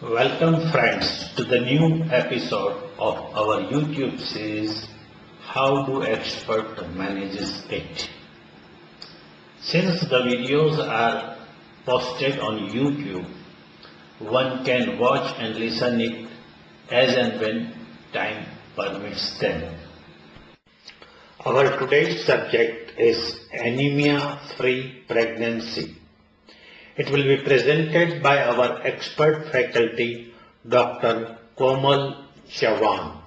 Welcome friends to the new episode of our YouTube series How Do Experts Manage It? Since the videos are posted on YouTube, one can watch and listen it as and when time permits them. Our today's subject is anemia-free pregnancy. It will be presented by our expert faculty, Dr. Komal CHAVAN.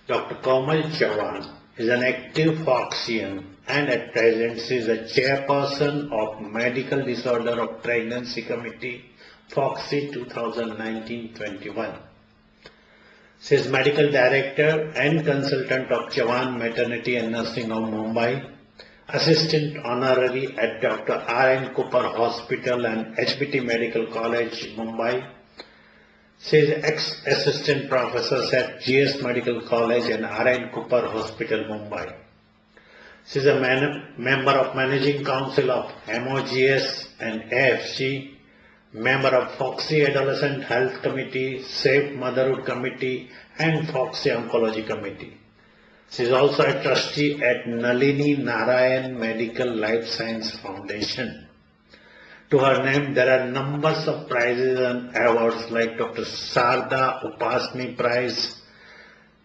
Dr. Komal CHAVAN is an active Foxian and at present she is a chairperson of Medical Disorder of Pregnancy Committee, Foxy 2019-21. She is Medical Director and Consultant of CHAVAN Maternity and Nursing Home, Mumbai, Assistant Honorary at Dr. R.N. Cooper Hospital and HBT Medical College, Mumbai. She is ex-assistant professor at GS Medical College and R.N. Cooper Hospital, Mumbai. She is a member of Managing Council of MOGS and AFC, member of Foxy Adolescent Health Committee, Safe Motherhood Committee and Foxy Oncology Committee. She is also a trustee at Nalini Narayan Medical Life Science Foundation. To her name, there are numbers of prizes and awards like Dr. Sarda Upasni Prize,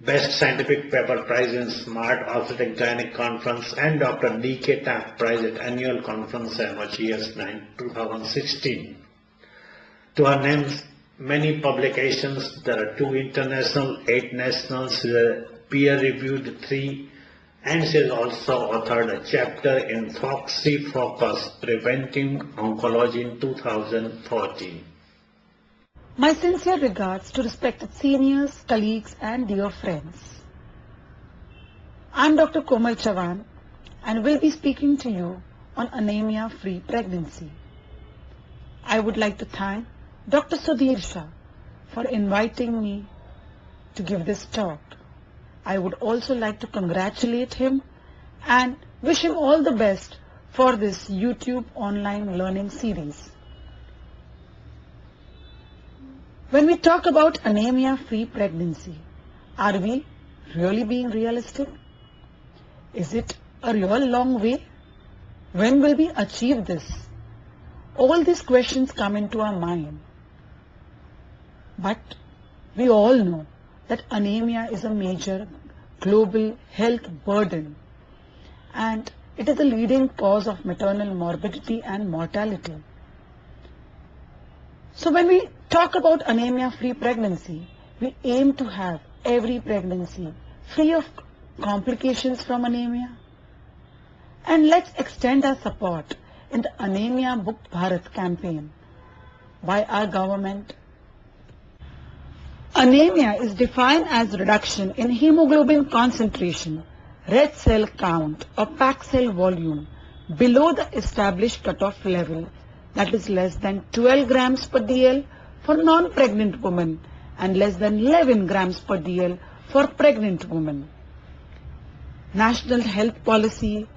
Best Scientific Paper Prize in Smart Obstetric Gynec Conference, and Dr. D.K. Taft Prize at Annual Conference MOGS 2016. To her name, many publications. There are 2 international, 8 nationals, peer-reviewed 3, and she has also authored a chapter in Foxy Focus Preventing Oncology in 2014. My sincere regards to respected seniors, colleagues and dear friends. I am Dr. Komal CHAVAN and will be speaking to you on anemia-free pregnancy. I would like to thank Dr. SUDHIR for inviting me to give this talk. I would also like to congratulate him and wish him all the best for this YouTube online learning series. When we talk about anemia-free pregnancy, are we really being realistic? Is it a real long way? When will we achieve this? All these questions come into our mind. But we all know that anemia is a major global health burden and it is the leading cause of maternal morbidity and mortality. So when we talk about anemia-free pregnancy, we aim to have every pregnancy free of complications from anemia. And let's extend our support in the Anemia Mukt Bharat campaign by our government. Anemia is defined as reduction in hemoglobin concentration, red cell count or packed cell volume below the established cutoff level, that is less than 12 grams per dl for non-pregnant women and less than 11 grams per dl for pregnant women. National Health Policy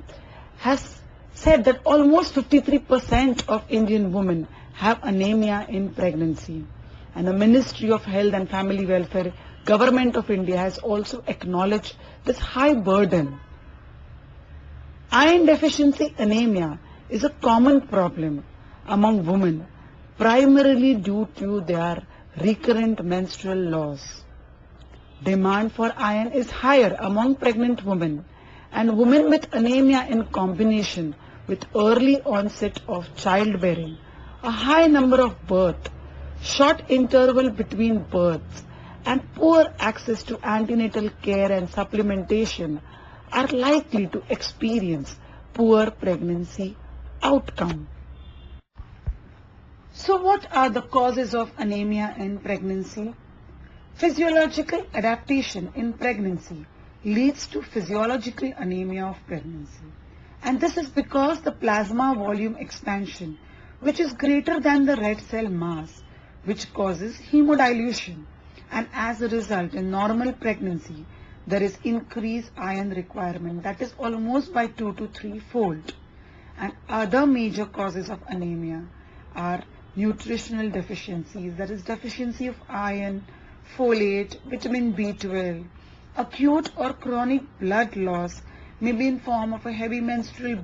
has said that almost 53% of Indian women have anemia in pregnancy. And the Ministry of Health and Family Welfare, Government of India has also acknowledged this high burden. Iron deficiency anemia is a common problem among women, primarily due to their recurrent menstrual loss. Demand for iron is higher among pregnant women and women with anemia in combination with early onset of childbearing, a high number of births, short interval between births and poor access to antenatal care and supplementation are likely to experience poor pregnancy outcome. So what are the causes of anemia in pregnancy? Physiological adaptation in pregnancy leads to physiological anemia of pregnancy. And this is because the plasma volume expansion, which is greater than the red cell mass, which causes hemodilution, and as a result in normal pregnancy there is increased iron requirement, that is almost by 2 to 3 fold. And other major causes of anemia are nutritional deficiencies, that is deficiency of iron, folate, vitamin B12. Acute or chronic blood loss may be in form of a heavy menstrual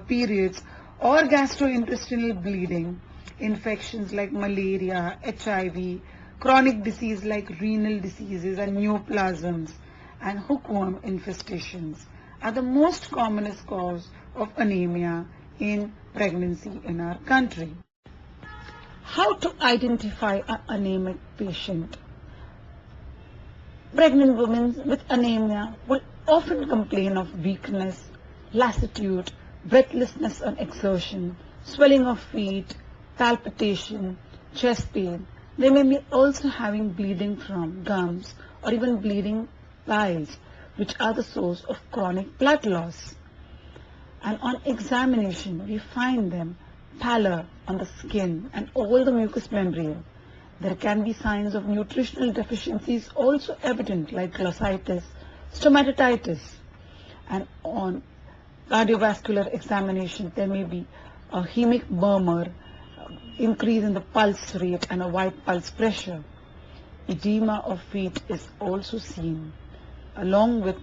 periods or gastrointestinal bleeding, infections like malaria, HIV, chronic disease like renal diseases and neoplasms, and hookworm infestations are the most commonest cause of anemia in pregnancy in our country. How to identify an anemic patient? Pregnant women with anemia will often complain of weakness, lassitude, breathlessness on exertion, swelling of feet, palpitation, chest pain. They may be also having bleeding from gums or even bleeding piles, which are the source of chronic blood loss. And on examination, we find them pallor on the skin and all the mucous membrane. There can be signs of nutritional deficiencies also evident, like glossitis, stomatitis, and on cardiovascular examination there may be a hemic murmur, increase in the pulse rate and a wide pulse pressure. Edema of feet is also seen. Along with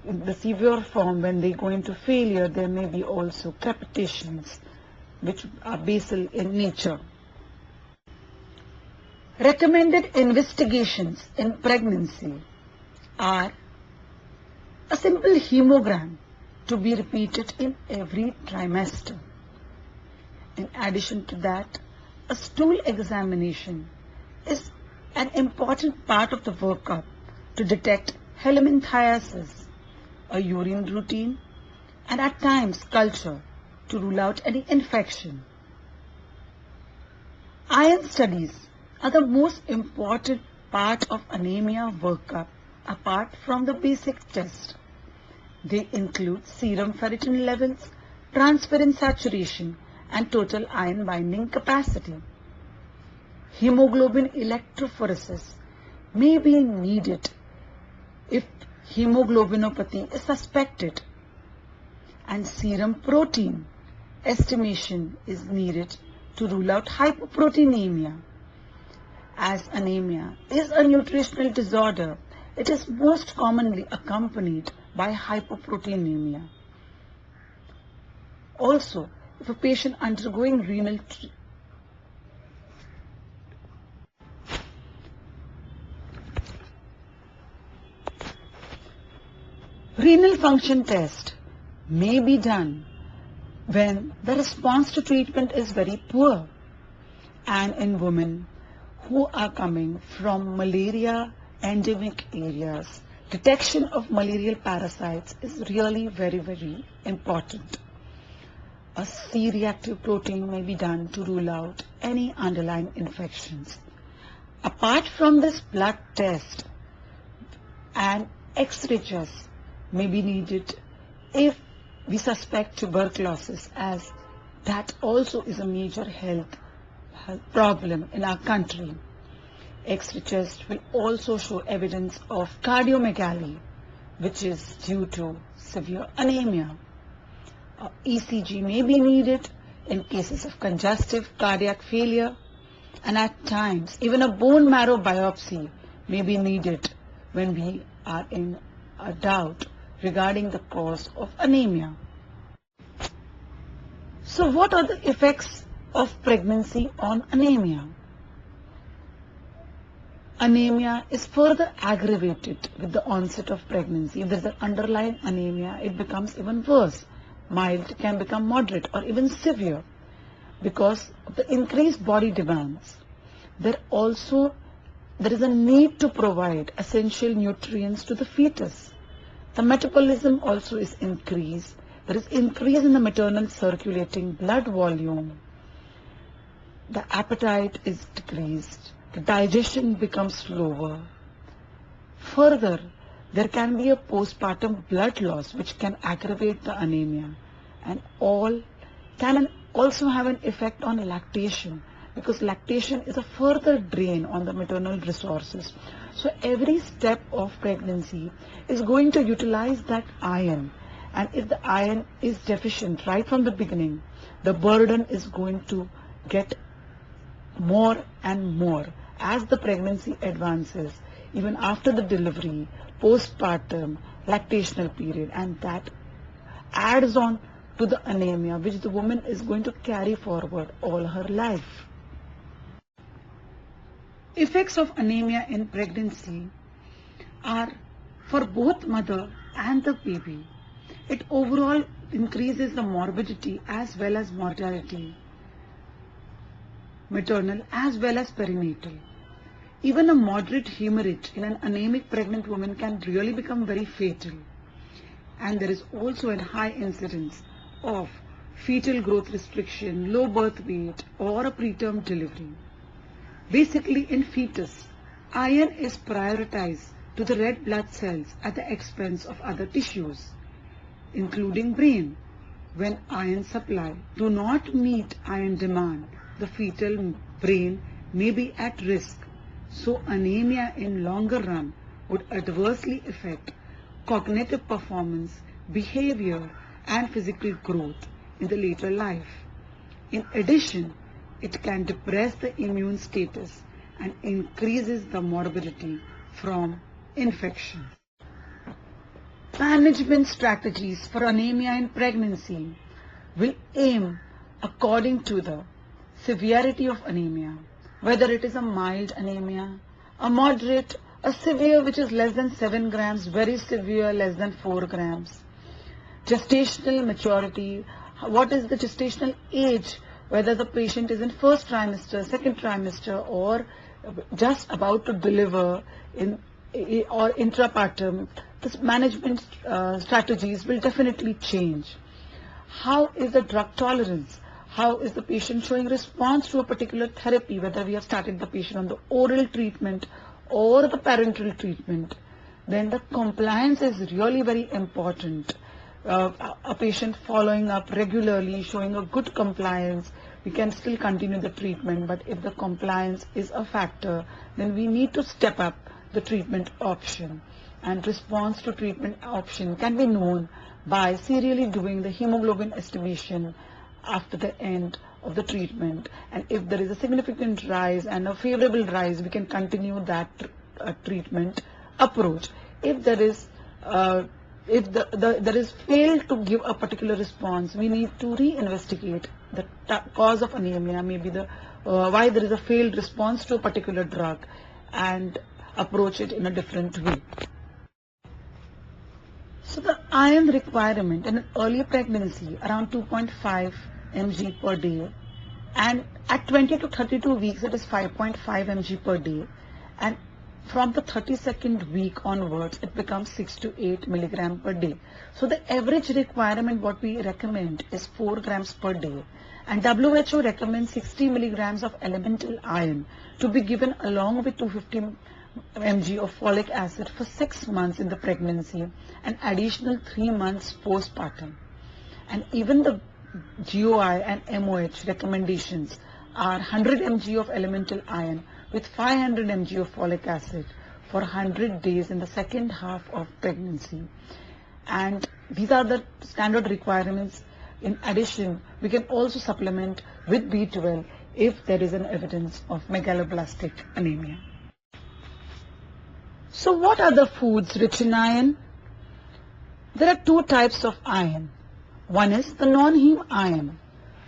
the severe form, when they go into failure, there may be also crepitations, which are basal in nature. Recommended investigations in pregnancy are a simple hemogram to be repeated in every trimester. In addition to that, a stool examination is an important part of the workup to detect helminthiasis, a urine routine, and at times culture to rule out any infection. Iron studies are the most important part of anemia workup apart from the basic test. They include serum ferritin levels, transferrin saturation, and total iron binding capacity. Hemoglobin electrophoresis may be needed if hemoglobinopathy is suspected, and serum protein estimation is needed to rule out hypoproteinemia. As anemia is a nutritional disorder, it is most commonly accompanied by hypoproteinemia. Also, if a patient undergoing renal function test may be done when the response to treatment is very poor, and in women who are coming from malaria endemic areas, detection of malarial parasites is really very important. A C-reactive protein may be done to rule out any underlying infections. Apart from this blood test, an X-ray test may be needed if we suspect tuberculosis, as that also is a major health problem in our country. X-ray test will also show evidence of cardiomegaly, which is due to severe anemia. ECG may be needed in cases of congestive cardiac failure, and at times even a bone marrow biopsy may be needed when we are in a doubt regarding the cause of anemia. So what are the effects of pregnancy on anemia? Anemia is further aggravated with the onset of pregnancy. If there is an underlying anemia, it becomes even worse. Mild can become moderate or even severe because of the increased body demands. There is a need to provide essential nutrients to the fetus. The metabolism also is increased. There is increase in the maternal circulating blood volume. The appetite is decreased. The digestion becomes slower. Further, there can be a postpartum blood loss which can aggravate the anemia, and all can also have an effect on lactation, because lactation is a further drain on the maternal resources. So every step of pregnancy is going to utilize that iron, and if the iron is deficient right from the beginning, the burden is going to get more and more as the pregnancy advances, even after the delivery, postpartum, lactational period, and that adds on to the anemia which the woman is going to carry forward all her life. Effects of anemia in pregnancy are for both mother and the baby. It overall increases the morbidity as well as mortality, maternal as well as perinatal. Even a moderate hemorrhage in an anemic pregnant woman can really become very fatal. And there is also a high incidence of fetal growth restriction, low birth weight, or a preterm delivery. Basically, in fetus, iron is prioritized to the red blood cells at the expense of other tissues, including brain. When iron supply do not meet iron demand, the fetal brain may be at risk. So anemia in longer run would adversely affect cognitive performance, behavior, and physical growth in the later life. In addition, it can depress the immune status and increases the morbidity from infection. Management strategies for anemia in pregnancy will aim according to the severity of anemia, whether it is a mild anemia, a moderate, a severe which is less than 7 grams, very severe less than 4 grams. Gestational maturity, what is the gestational age, whether the patient is in first trimester, second trimester, or just about to deliver or intrapartum. This management strategies will definitely change. How is the drug tolerance? How is the patient showing response to a particular therapy, whether we have started the patient on the oral treatment or the parenteral treatment? Then the compliance is really very important. A patient following up regularly, showing a good compliance, we can still continue the treatment, but if the compliance is a factor, then we need to step up the treatment option. And response to treatment option can be known by serially doing the hemoglobin estimation after the end of the treatment. And if there is a significant rise and a favorable rise, we can continue that treatment approach. If there is there is failed to give a particular response, we need to reinvestigate the cause of anemia, maybe the why there is a failed response to a particular drug, and approach it in a different way. So the iron requirement in an early pregnancy around 2.5 mg per day, and at 20 to 32 weeks it is 5.5 mg per day, and from the 32nd week onwards it becomes 6 to 8 milligram per day. So the average requirement what we recommend is 4 grams per day, and WHO recommends 60 milligrams of elemental iron to be given along with 250 mg of folic acid for 6 months in the pregnancy and additional 3 months postpartum. And even the GOI and MOH recommendations are 100 mg of elemental iron with 500 mg of folic acid for 100 days in the second half of pregnancy. And these are the standard requirements. In addition, we can also supplement with B12 if there is an evidence of megaloblastic anemia. So what are the foods rich in iron? There are two types of iron. One is the non-heme iron,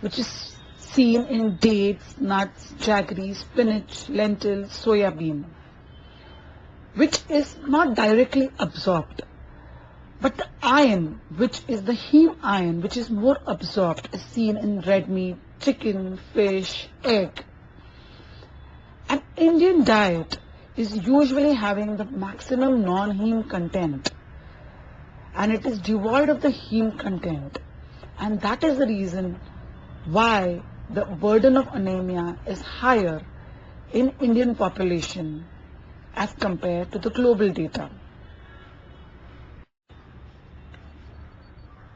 which is seen in dates, nuts, jaggery, spinach, lentils, soya bean, which is not directly absorbed. But the iron, which is the heme iron, which is more absorbed, is seen in red meat, chicken, fish, egg. An Indian diet is usually having the maximum non-heme content, and it is devoid of the heme content. And that is the reason why the burden of anemia is higher in Indian population as compared to the global data.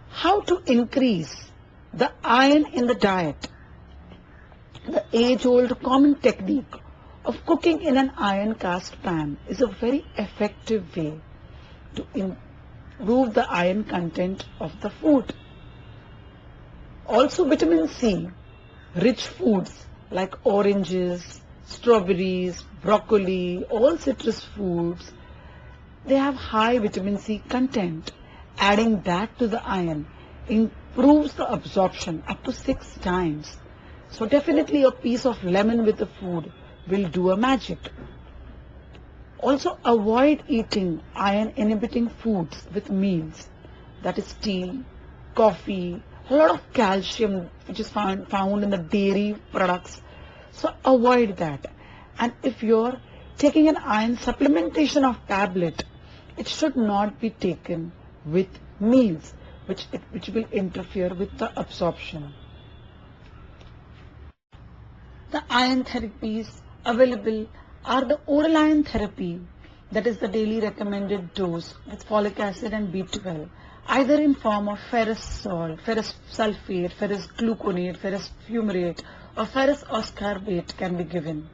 How to increase the iron in the diet? The age-old common technique of cooking in an iron cast pan is a very effective way to improve the iron content of the food. Also, vitamin C rich foods like oranges, strawberries, broccoli, all citrus foods, they have high vitamin C content. Adding that to the iron improves the absorption up to 6 times. So definitely a piece of lemon with the food will do a magic. Also avoid eating iron inhibiting foods with meals. That is tea, coffee, a lot of calcium which is found in the dairy products. So avoid that. And if you're taking an iron supplementation of tablet, it should not be taken with meals, which will interfere with the absorption. The iron therapies available are the oral iron therapy, that is the daily recommended dose with folic acid and B12, either in form of ferrous salt, ferrous sulfate, ferrous gluconate, ferrous fumarate, or ferrous ascorbate can be given.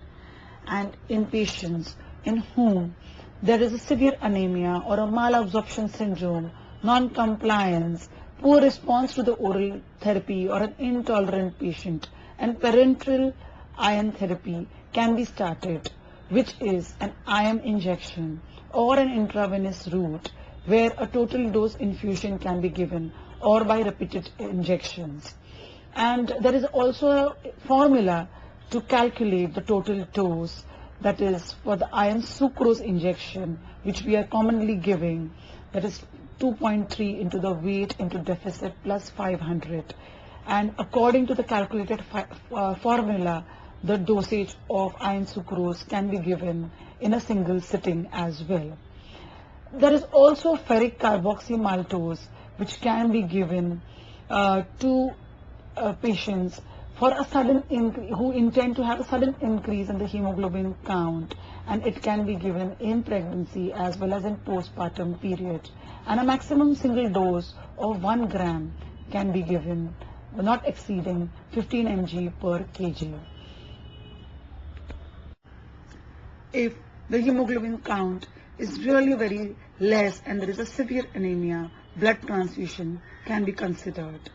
And in patients in whom there is a severe anemia or a malabsorption syndrome, non-compliance, poor response to the oral therapy, or an intolerant patient, and parenteral iron therapy can be started, which is an iron injection or an intravenous route where a total dose infusion can be given or by repeated injections. And there is also a formula to calculate the total dose, that is for the iron sucrose injection, which we are commonly giving, that is 2.3 into the weight into deficit plus 500. And according to the calculated formula, the dosage of iron sucrose can be given in a single sitting as well. There is also ferric carboxymaltose, which can be given to patients for a sudden who intend to have a sudden increase in the hemoglobin count, and it can be given in pregnancy as well as in postpartum period. And a maximum single dose of 1 gram can be given, not exceeding 15 mg per kg. If the hemoglobin count is really very less and there is a severe anemia, blood transfusion can be considered.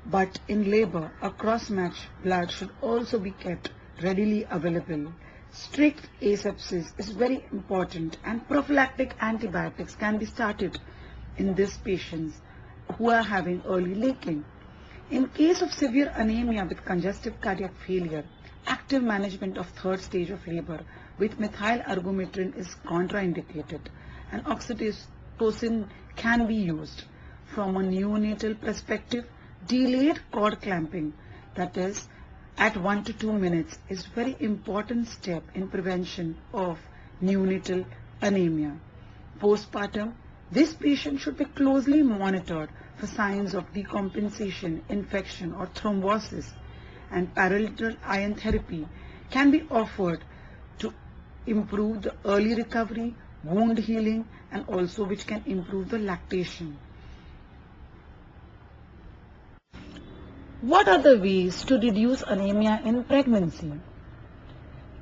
But in labor, a cross-match blood should also be kept readily available. Strict asepsis is very important, and prophylactic antibiotics can be started in these patients who are having early leaking. In case of severe anemia with congestive cardiac failure, active management of third stage of labor with methyl argometrin is contraindicated, and oxytocin can be used. From a neonatal perspective, delayed cord clamping, that is at 1 to 2 minutes, is very important step in prevention of neonatal anemia. Postpartum, this patient should be closely monitored for signs of decompensation, infection or thrombosis, and parenteral iron therapy can be offered to improve the early recovery, wound healing, and also which can improve the lactation. What are the ways to reduce anemia in pregnancy?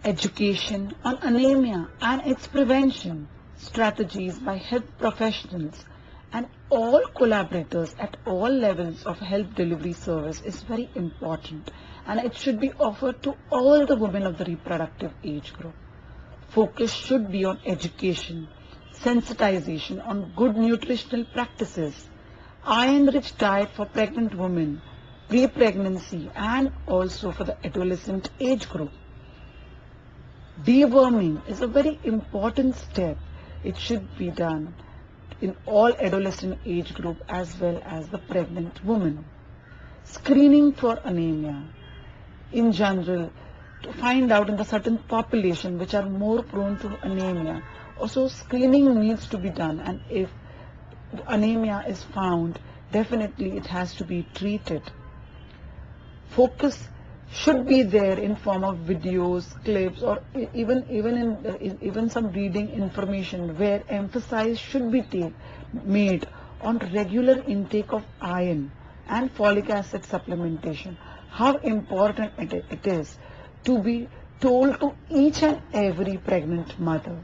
Education on anemia and its prevention, strategies by health professionals and all collaborators at all levels of health delivery service is very important, and it should be offered to all the women of the reproductive age group. Focus should be on education, sensitization on good nutritional practices, iron-rich diet for pregnant women, pre-pregnancy, and also for the adolescent age group. Deworming is a very important step. It should be done in all adolescent age group as well as the pregnant woman. Screening for anemia in general, to find out in the certain population which are more prone to anemia. Also screening needs to be done, and if anemia is found, definitely it has to be treated. Focus should be there in form of videos, clips, or even some reading information where emphasis should be made on regular intake of iron and folic acid supplementation. How important it is to be told to each and every pregnant mother.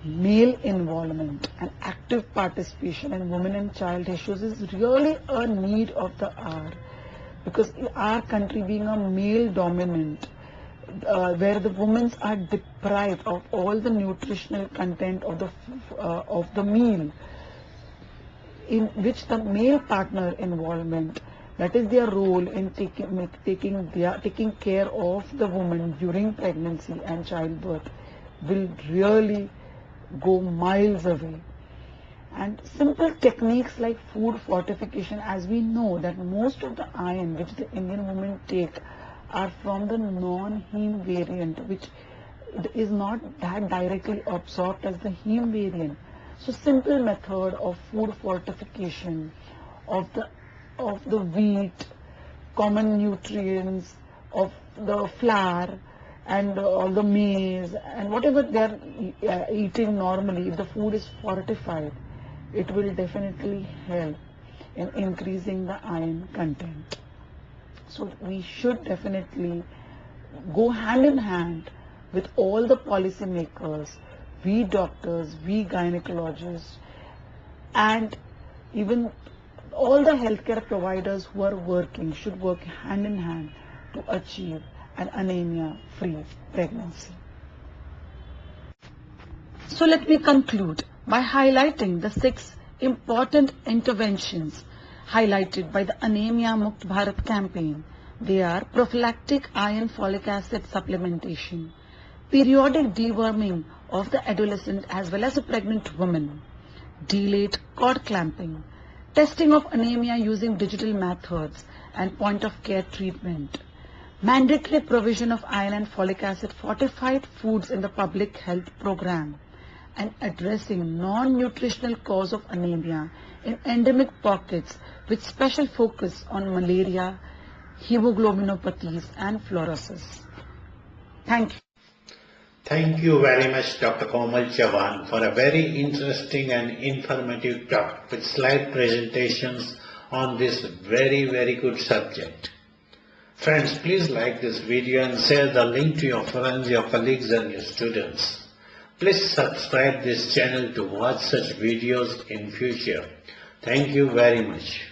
Male involvement and active participation in women and child issues is really a need of the hour. because our country being a male dominant, where the women are deprived of all the nutritional content of the meal, in which the male partner involvement, that is their role in taking care of the woman during pregnancy and childbirth, will really go miles away. And simple techniques like food fortification, as we know that most of the iron which the Indian women take are from the non-heme variant, which is not that directly absorbed as the heme variant. So simple method of food fortification of the wheat, common nutrients of the flour and all the maize and whatever they are eating normally, if the food is fortified, it will definitely help in increasing the iron content. So we should definitely go hand in hand with all the policy makers, we doctors, we gynecologists, and even all the healthcare providers who are working should work hand in hand to achieve an anemia-free pregnancy. So let me conclude by highlighting the 6 important interventions highlighted by the Anemia Mukt Bharat campaign. They are prophylactic iron folic acid supplementation, periodic deworming of the adolescent as well as a pregnant woman, delayed cord clamping, testing of anemia using digital methods and point-of-care treatment, mandatory provision of iron and folic acid fortified foods in the public health program, and addressing non-nutritional cause of anemia in endemic pockets with special focus on malaria, hemoglobinopathies and fluorosis. Thank you. Thank you very much, Dr. Komal CHAVAN, for a very interesting and informative talk with slide presentations on this very good subject. Friends, please like this video and share the link to your friends, your colleagues and your students. Please subscribe this channel to watch such videos in future. Thank you very much.